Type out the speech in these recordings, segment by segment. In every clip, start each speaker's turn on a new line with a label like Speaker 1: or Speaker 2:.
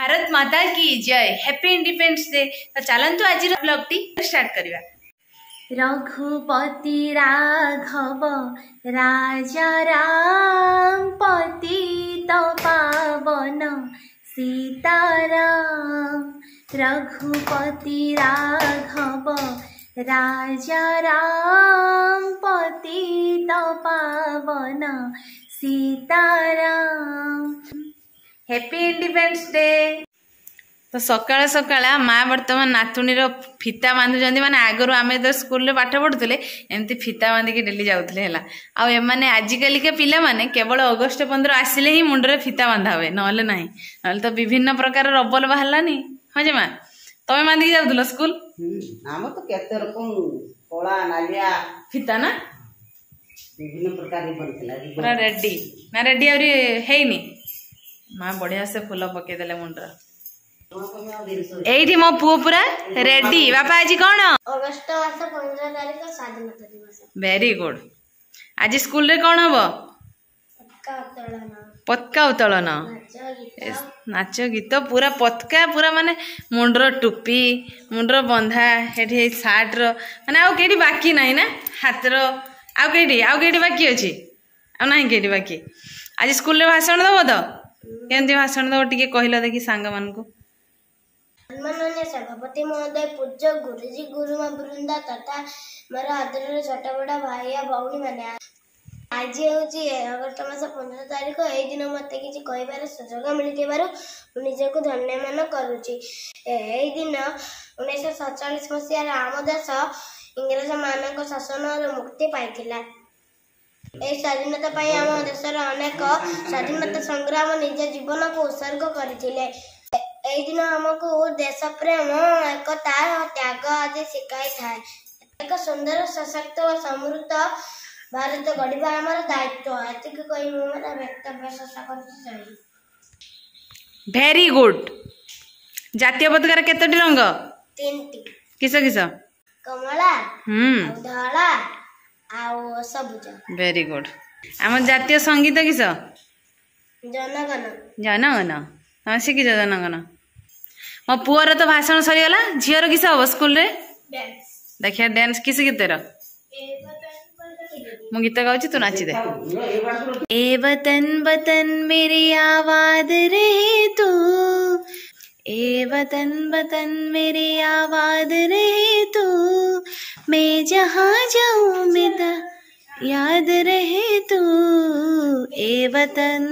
Speaker 1: भारत माता की जय। Happy independence day. तो चलंतु आज ब्लॉग टी स्टार्ट करिवा। रघुपति राघव राजा राम पतित पावन सीताराम। रघुपति राघव राजा राम पतित पावन सीताराम। Happy independence day. तो सकाळ सकाळ माँ बर्तमान नातुणी फिता बांधुचंदी माने आगरु आमे तो स्कूल रे पाठ पढुतले एमती फिता बांधिकी डेली जाउतले हला। आ एमाने आजिकली के पिला माने केवल अगस्त 15 आसिले ही मुंडरे फिता बांधा हुए नहले नाही नहले तो विभिन्न प्रकार रबल बाहरलानी। हां जे माँ तमे बांधिकी जाउतलो स्कूल?
Speaker 2: हम तो केते रकम कोला नालिया
Speaker 1: फिता ना
Speaker 2: विभिन्न प्रकार बनतला
Speaker 1: पूरा रेडी ना रेडी आउरी हेइनी। माँ बढ़िया से फूल पके देले मुंडरा। एठी मो पुओ पूरा रेडी। बापा आज कौन?
Speaker 3: अगस्त मास 15 तारिख स्वाधीनता दिवस।
Speaker 1: Very good. आज स्कूल रे कौन हबो? पतका उत्तोलन नाच गीत पूरा पतका पूरा माने मुंडर टोपी मुंडर बंधा हेठी सार्ट रो माने आउ केडी बाकी नाही ना हाथ रो आउ केडी बाकी अछि आ नाही केडी बाकी। आज स्कूल रे भाषण दबो तो केंती भाषण दबो टिके कहिला देखि सांग मान को।
Speaker 3: सम्माननीय सभापति महोदय, पूज्य गुरुजी गुरुमा वृंदा तथा मोर आदरणीय छोट बड़ा भाई भौणी मैंने आज हूँ अगस्त मास 15 तारिख। यही दिन मत कि कहबार सुजोग मिलू निजक धन्य मान करुच्ची। यही दिन 1947 मसीह आम देश इंग्रज मान शासन मुक्ति पाई। स्वाधीनता आम देशर अनेक स्वाधीनता संग्राम निज जीवन को उत्सर्ग करथिले। एई दिन हमको देश प्रेम एकता त्याग आदि शिखाई थाए। एक सुंदर सशक्त और समृद्ध भारत गढ़ा आमर दायित्व। एतिक कही मु मेरा वक्तव्य शेष करछि।
Speaker 1: Very good. जातीय पताकार केतोटी रंग?
Speaker 3: 3टी।
Speaker 1: किस किस?
Speaker 3: कमला धला आउ सबुज।
Speaker 1: Very good. आम जातीय संगीत किस?
Speaker 3: जनगण।
Speaker 1: जनगण हाँ शिखिज जनगण। मो पुअर तो भाषण सरीगला। झीर किस हम स्कूल रे? देखिए डांस किस गीत मु गीत गाउची तू नाची दे। ए वतन वतन मेरी आवाज रे तू, ए वतन वतन मेरी आवाज रे तू, मैं जहाँ जाऊँ मेरा याद रहे तू। ए वतन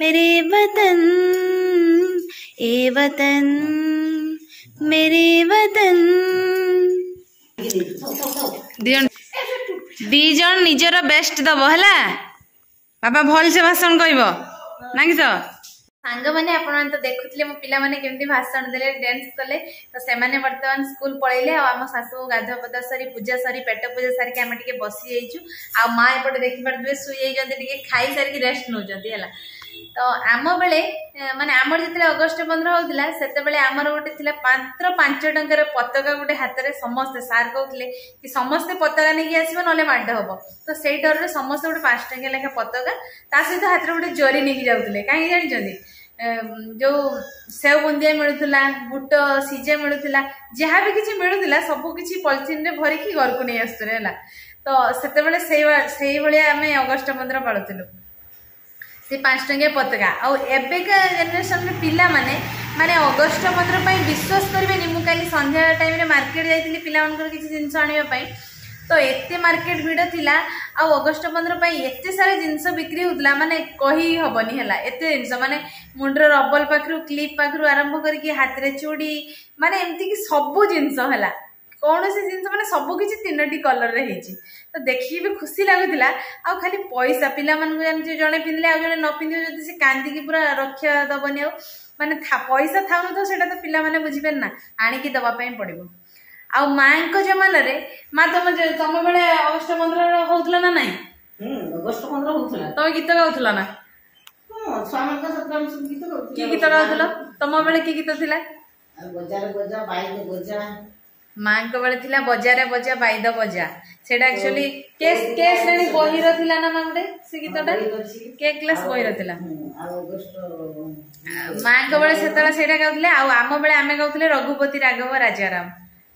Speaker 1: मेरे वतन, ए वतन मेरे वतन। दी जन निजर बेस्ट दब है बाबा भल से भाषण कहब ना कि सांग मैंने आपण तो देखुले मो पिला माने केमती भाषण देले डांस कले। तो से माने वर्तमान स्कूल पळैले आ हम सासु गाधो पदा सरी पूजा सरी पेट पूजा सरी के हम टिके बसी जाइछु। आ मां एपटे देखि परबे सुई जंती टिके खाई सरी की रेस्ट न जंती हला। तो आम बेले माने आमर जितले अगस्त 15 होतिला सेते बेले आमर गोटे थिला मात्र 5 टंकार पताका गोटे हाथ रे समस्त सार कहउतले कि समस्त पताका नेकी आसीबो नले माड हबो। तो सेई डर रे समस्त गोटे 5 टंका लेखा पताका ता सहित हाथ रे गोटे जरी नेकी जाउतले। काहे जानि जंदी जो सेव बुंदिया मिलुला बुट सीजा मिलुला जहाँ भी किसी मिलुला सब किसी पॉलिथिन रे भरिकी घर को नहीं आसुले हला। तो सेते बेले सेई भलिया आमे अगस्त 15 पाळुतिलु से 5 टंकिया पताका। आउ एबेका जनरेशन रे पिला माने माने अगस्त 15 पई विश्वास करबेनी मु काली संध्या टाइम रे मार्केट जाइतिली पिला मानकर किसी जिंस आनिबा पई। तो एते मार्केट भिड़ थिला आ अगस्त 15 पई एते सारे जिंस बिक्री होतला माने कही हबनी हला। एते जिंस माने मुंडर रबल पाखरु क्लिप पाखरु आरंभ करके हाथ रे चूड़ी माने एमती कि सब जिंस हला। कौन से जिंस माने सब किछि 3टी कलर रे हेछि। तो देखि भी खुशी लागुतिला। आ खाली पैसा पिला मन जे जने पिनले आ जने न पिनले जदि से कांदी की पूरा रक्षा दबनी आ माने पैसा थाउ तो सेटा तो पिला माने बुझिबेन ना आनी की दबा पई पड़िबो। आ मां को जमाना रे मां तुम बेले अगस्त 15 होतला ना नहीं?
Speaker 2: अगस्त 15 होतला।
Speaker 1: तुम गीत गाउतला ना?
Speaker 2: स्वामी का सत्रम गीत गाउतला।
Speaker 1: की गीत गाउतला? तुम बेले की गीत थिला?
Speaker 2: गजार गजा बाई गजा
Speaker 1: ମାଙ୍କ ବେଳେ ଥିଲା ବଜାରେ ବଜା ବାଇଦ ବଜା ସେଟା ଆକ୍ଚୁଆଲି କେ ଶ୍ରେଣୀ ବହିର ଥିଲା ନା ମାମରେ ସେ ଗୀତଟା କେ କ୍ଲାସ ବହିର ଥିଲା ମାଙ୍କ ବେଳେ ସେତେବେଳେ ସେଇଟା ଗାଉଥିଲେ ଆଉ ଆମ ବେଳେ ଆମେ ଗାଉଥିଲେ ରଘୁପତି ରାଘବ ରାଜାରାମ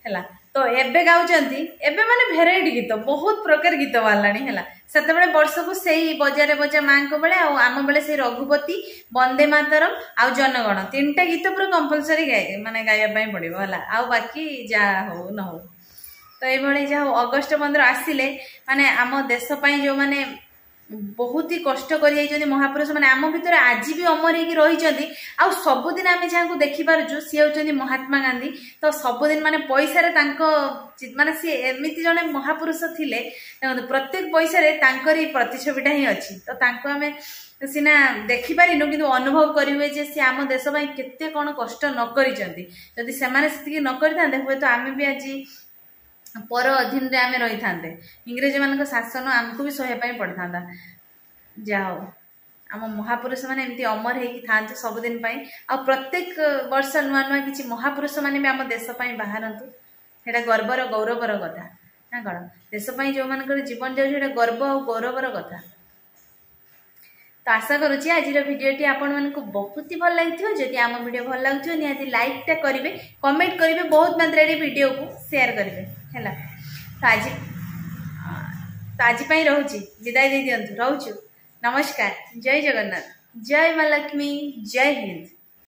Speaker 1: ହେଲା ତ ଏବେ ଗାଉଛନ୍ତି ଏବେ ମାନେ ଭେରାଇଟି ଗୀତ ବହୁତ ପ୍ରକାର ଗୀତ ବାହାରିଲାଣି ହେଲା ସେତେବେଳେ ବର୍ଷକୁ ସେଇ ବଜାରେ ବଜା ମାଙ୍କ ବେଳେ ଆଉ ଆମ ବେଳେ ସେଇ ରଘୁପତି ବନ୍ଦେ ମାତରମ ଆଉ ଜନଗଣ 3ଟା ଗୀତ ପୁରା କମ୍ପଲସରି ମାନେ ଗାଇବା ପାଇଁ ପଡିବ ହେଲା ଆଉ ବାକି ଯାହା ହଉ ନ ହଉ ତ ଏଇଭଳି ଯାହା ହଉ ଅଗଷ୍ଟ 15 ଆସିଲେ ମାନେ ଆମ ଦେଶ ପାଇଁ ଯୋଉମାନେ बहुत ही कष्ट कर महापुरुष मैंने आम भर आज भी अमर हो रही आउ सबुदिन आम जहाँ देखिपु सी हूँ महात्मा गांधी तो सबुदिन माने पैसा माने सी एमती जड़े महापुरुष थिले प्रत्येक पैसा प्रतिछविटा ही अच्छी तो आम सीना देखिपारिनु कि अनुभव करेंगे जे सी आम देश केते कौन कष्ट न करी से न करते हुए तो आम भी आज पर अधीन रे आमे रही थांते इंग्रेज मान शासन आमको भी सहे पड़ता जाओ आम महापुरुष मैंने एमती अमर हो सबुदिन आ प्रत्येक वर्ष नुआ नुआ किसी महापुरुष मैंने भी आम देश बाहरतु सेटा गर्वर गौरवर कथा ना कौन देशपाई जो मान जीवन जाऊँ गर्व और गौरवर कथा तो आशा करुँची आज भिडियोटी आपण मानक बहुत ही भल लगी जदि आम वीडियो भल लगे निहाती लाइक करेंगे कमेंट करेंगे बहुत मात्रा वीडियो को शेयर करेंगे है तो आज रोचे विदाय दे दिंतु रोचु नमस्कार जय जगन्नाथ जय माँ लक्ष्मी जय हिंद।